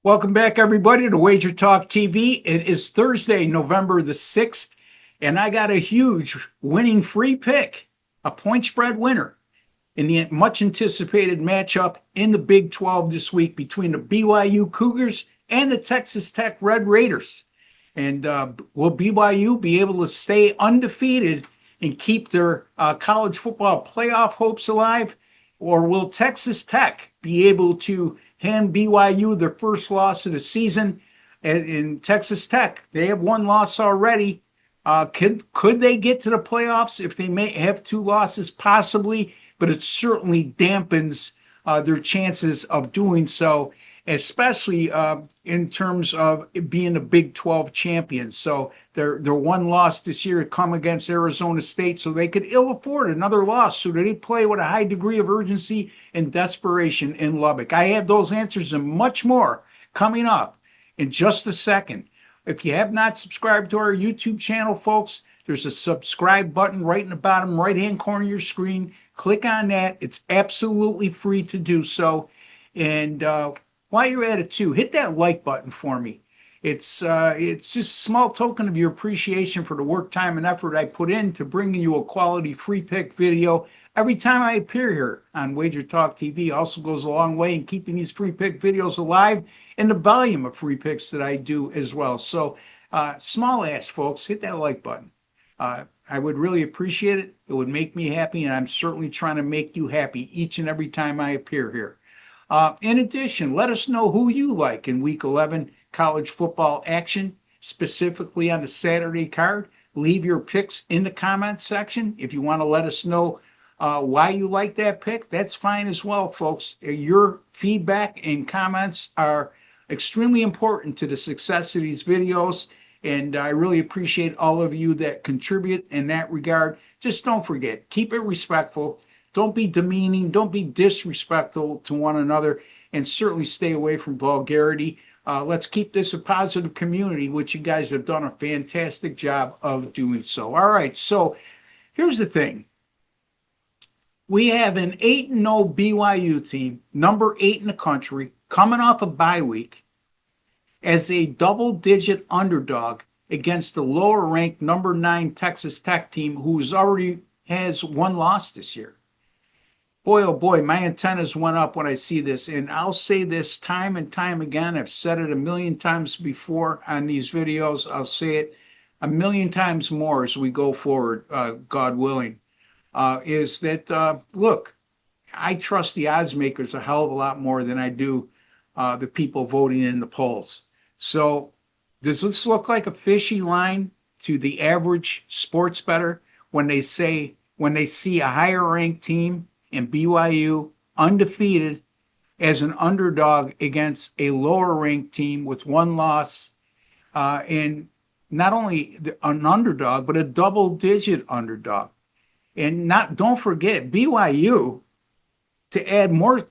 Welcome back, everybody, to Wager Talk TV. It is Thursday, November the 6th, and I got a huge winning free pick, a point spread winner in the much anticipated matchup in the Big 12 this week between the BYU Cougars and the Texas Tech Red Raiders. And will BYU be able to stay undefeated and keep their college football playoff hopes alive? Or will Texas Tech be able to hand BYU their first loss of the season? In Texas Tech, they have one loss already. Could they get to the playoffs if they may have two losses? Possibly, but it certainly dampens their chances of doing so, especially in terms of being a Big 12 champion. So their one loss this year had come against Arizona State, so they could ill afford another loss. So they play with a high degree of urgency and desperation in Lubbock. I have those answers and much more coming up in just a second. If you have not subscribed to our YouTube channel, folks, there's a subscribe button right in the bottom right-hand corner of your screen. Click on that. It's absolutely free to do so. And while you're at it too, hit that like button for me. It's just a small token of your appreciation for the work, time, and effort I put into bringing you a quality free pick video every time I appear here on Wager Talk TV. Also goes a long way in keeping these free pick videos alive and the volume of free picks that I do as well. So small ask, folks, hit that like button. I would really appreciate it. It would make me happy, and I'm certainly trying to make you happy each and every time I appear here. In addition, let us know who you like in Week 11 college football action, specifically on the Saturday card. Leave your picks in the comments section. If you want to let us know why you like that pick, that's fine as well, folks. Your feedback and comments are extremely important to the success of these videos, and I really appreciate all of you that contribute in that regard. Just don't forget, keep it respectful. Don't be demeaning. Don't be disrespectful to one another, and certainly stay away from vulgarity. Let's keep this a positive community, which you guys have done a fantastic job of doing so. All right, so here's the thing. We have an 8-0 BYU team, number 8 in the country, coming off a bye week as a double-digit underdog against the lower-ranked number 9 Texas Tech team, who's already has one loss this year. Boy, oh boy, my antennas went up when I see this. And I'll say this time and time again. I've said it a million times before on these videos. I'll say it a million times more as we go forward, God willing, is that, look, I trust the odds makers a hell of a lot more than I do the people voting in the polls. So does this look like a fishy line to the average sports bettor when they see a higher ranked team in BYU undefeated as an underdog against a lower ranked team with one loss, and not only an underdog but a double digit underdog? And don't forget, BYU, to add more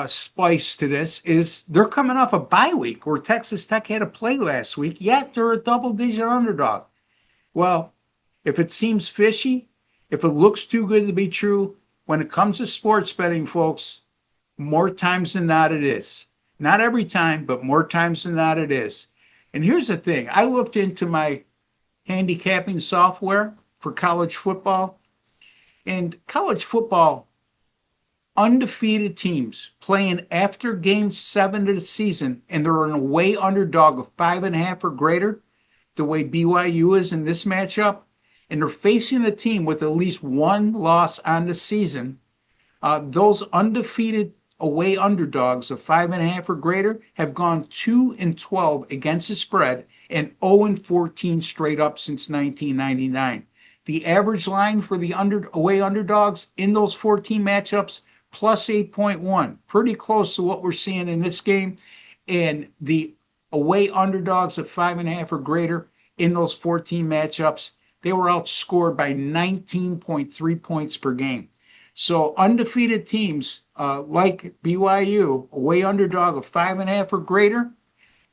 spice to this, is they're coming off a bye week where Texas Tech had to play last week, yet they're a double digit underdog. Well, if it seems fishy, if it looks too good to be true, when it comes to sports betting, folks, more times than not it is. Not every time, but more times than not it is. And here's the thing. I looked into my handicapping software for college football, and college football undefeated teams playing after game 7 of the season, and they're an away underdog of 5.5 or greater, the way BYU is in this matchup, and they're facing a team with at least one loss on the season, those undefeated away underdogs of 5.5 or greater have gone 2-12 against the spread and 0-14 straight up since 1999. The average line for the away underdogs in those 14 matchups, plus 8.1, pretty close to what we're seeing in this game. And the away underdogs of 5.5 or greater in those 14 matchups, they were outscored by 19.3 points per game. So undefeated teams like BYU, away underdog of 5.5 or greater,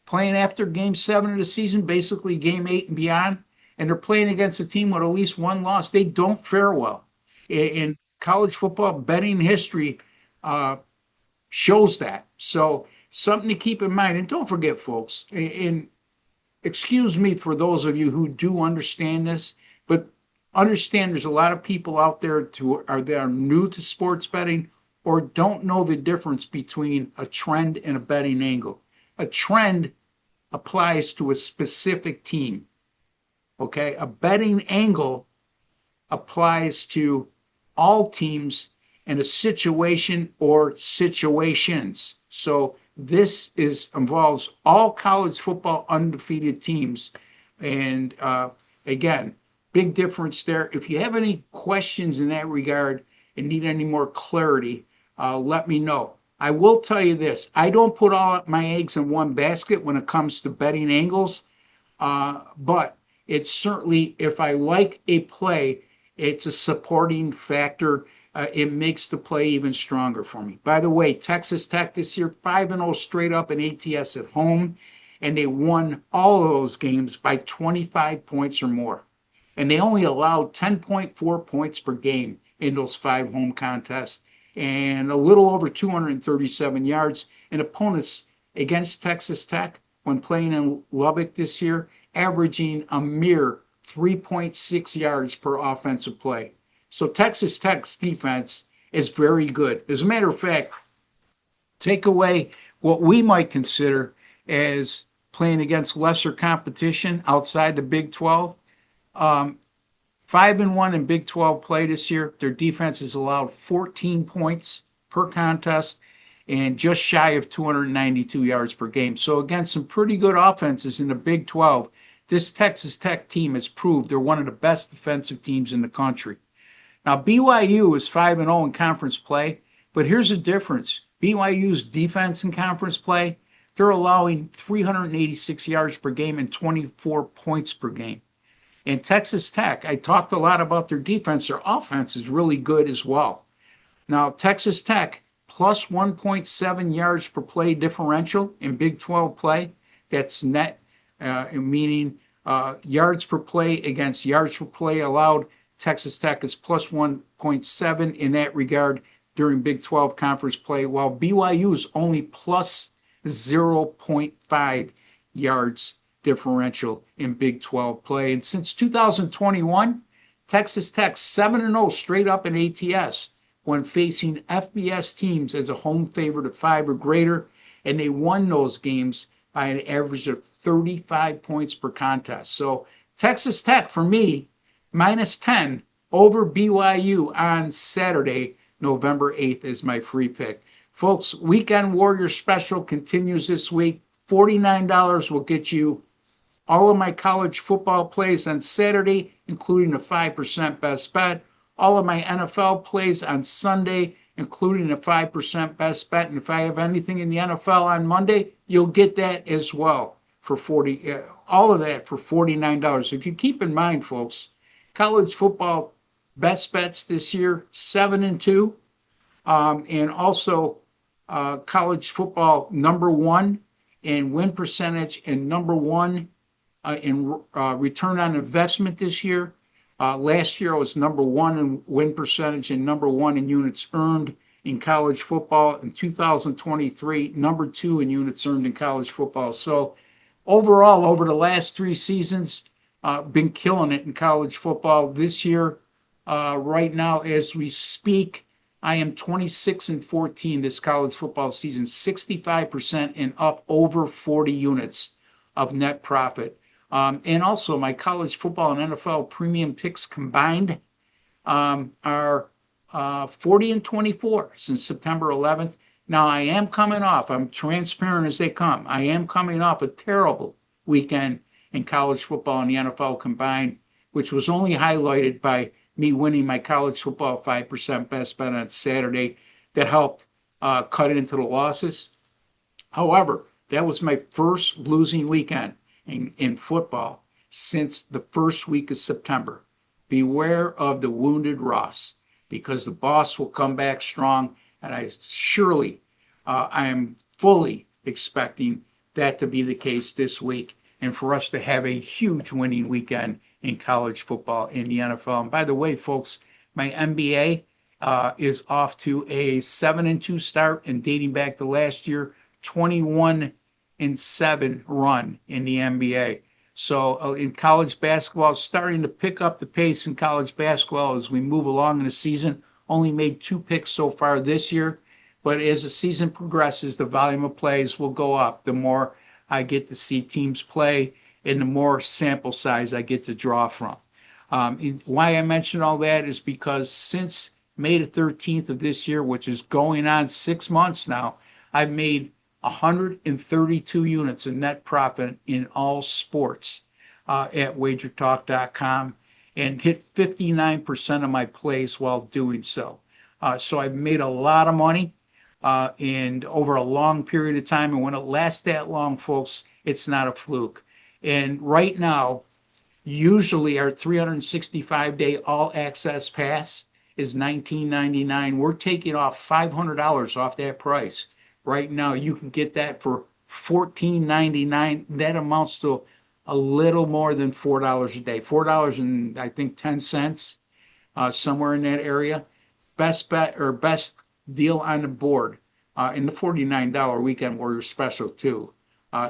playing after game 7 of the season, basically game 8 and beyond, and they're playing against a team with at least one loss, they don't fare well. In college football betting history shows that. So something to keep in mind. And don't forget, folks, and excuse me for those of you who do understand this, but understand there's a lot of people out there that are new to sports betting or don't know the difference between a trend and a betting angle. A trend applies to a specific team. Okay, a betting angle applies to all teams in a situation or situations. So this involves all college football undefeated teams. And again, big difference there. If you have any questions in that regard and need any more clarity, let me know. I will tell you this. I don't put all my eggs in one basket when it comes to betting angles, but it's certainly, if I like a play, it's a supporting factor. It makes the play even stronger for me. By the way, Texas Tech this year, 5-0 straight up in ATS at home, and they won all of those games by 25 points or more. And they only allowed 10.4 points per game in those 5 home contests and a little over 237 yards. And opponents against Texas Tech, when playing in Lubbock this year, averaging a mere 3.6 yards per offensive play. So Texas Tech's defense is very good. As a matter of fact, take away what we might consider as playing against lesser competition outside the Big 12. 5-1 in Big 12 play this year. Their defense has allowed 14 points per contest and just shy of 292 yards per game. So against some pretty good offenses in the Big 12, this Texas Tech team has proved they're one of the best defensive teams in the country. Now, BYU is 5-0 in conference play, but here's the difference. BYU's defense in conference play, they're allowing 386 yards per game and 24 points per game. And Texas Tech, I talked a lot about their defense. Their offense is really good as well. Now, Texas Tech, plus 1.7 yards per play differential in Big 12 play. That's net, meaning yards per play against yards per play allowed. Texas Tech is plus 1.7 in that regard during Big 12 conference play, while BYU is only plus 0.5 yards differential in Big 12 play. And since 2021, Texas Tech 7-0 straight up in ATS when facing FBS teams as a home favorite of 5 or greater, and they won those games by an average of 35 points per contest. So Texas Tech, for me, minus 10 over BYU on Saturday, November 8th is my free pick. Folks, Weekend Warrior Special continues this week. $49 will get you all of my college football plays on Saturday, including a 5% best bet. All of my NFL plays on Sunday, including a 5% best bet. And if I have anything in the NFL on Monday, you'll get that as well for all of that for $49. If you keep in mind, folks, college football best bets this year, 7-2, and also college football number 1 in win percentage and number 1 in return on investment this year. Last year I was number 1 in win percentage and number 1 in units earned in college football. In 2023, number 2 in units earned in college football. So overall, over the last 3 seasons, been killing it in college football. This year, right now as we speak, I am 26-14 this college football season, 65% and up over 40 units of net profit. And also my college football and NFL premium picks combined are 40-24 since September 11th. Now I am coming off, I'm transparent as they come, I am coming off a terrible weekend in college football and the NFL combined, which was only highlighted by me winning my college football 5% best bet on Saturday that helped cut into the losses. However, that was my first losing weekend in football since the first week of September. Beware of the wounded Ross, because the boss will come back strong, and I am fully expecting that to be the case this week, and for us to have a huge winning weekend in college football in the NFL. And by the way, folks, my NBA is off to a 7-2 start, and dating back to last year, 21-7 run in the NBA. So in college basketball, starting to pick up the pace in college basketball as we move along in the season. Only made 2 picks so far this year, but as the season progresses, the volume of plays will go up. The more I get to see teams play, and the more sample size I get to draw from. Why I mention all that is because since May the 13th of this year, which is going on 6 months now, I've made 132 units in net profit in all sports at wagertalk.com and hit 59% of my plays while doing so. So I've made a lot of money and over a long period of time. And when it lasts that long, folks, it's not a fluke. And right now, usually our 365-day all-access pass is $19.99. We're taking off $500 off that price. Right now, you can get that for $14.99. That amounts to a little more than $4 a day. $4 and I think 10 cents, somewhere in that area. Best bet or best deal on the board. And the $49 Weekend Warrior Special too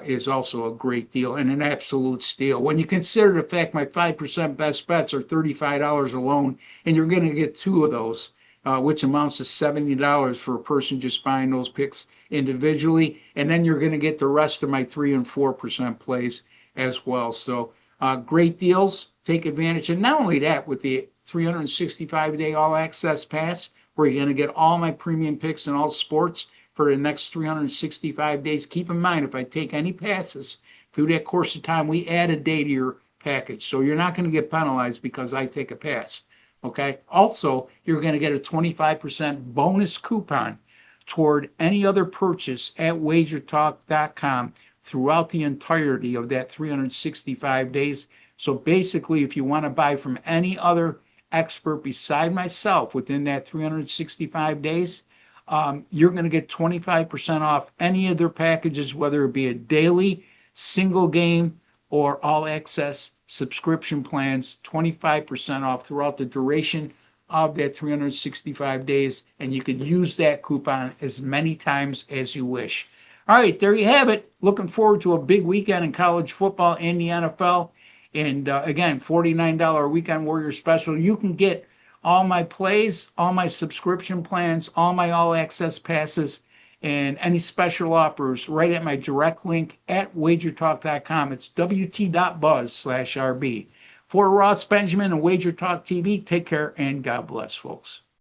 is also a great deal and an absolute steal. When you consider the fact my 5% best bets are $35 alone, and you're going to get 2 of those, which amounts to $70 for a person just buying those picks individually. And then you're going to get the rest of my 3 and 4% plays as well. So great deals. Take advantage. And not only that, with the 365-day all-access pass, where you're going to get all my premium picks in all sports for the next 365 days. Keep in mind, if I take any passes through that course of time, we add a day to your package. So you're not going to get penalized because I take a pass. Okay. Also, you're going to get a 25% bonus coupon toward any other purchase at wagertalk.com throughout the entirety of that 365 days. So basically, if you want to buy from any other expert beside myself within that 365 days, you're going to get 25% off any of their packages, whether it be a daily, single game, or all access subscription plans, 25% off throughout the duration of that 365 days. And you can use that coupon as many times as you wish. All right, there you have it. Looking forward to a big weekend in college football and the NFL. And again, $49 Weekend Warrior Special. You can get all my plays, all my subscription plans, all my all-access passes, and any special offers right at my direct link at wagertalk.com. It's wt.buzz/RB. For Ross Benjamin and Wager Talk TV, take care and God bless, folks.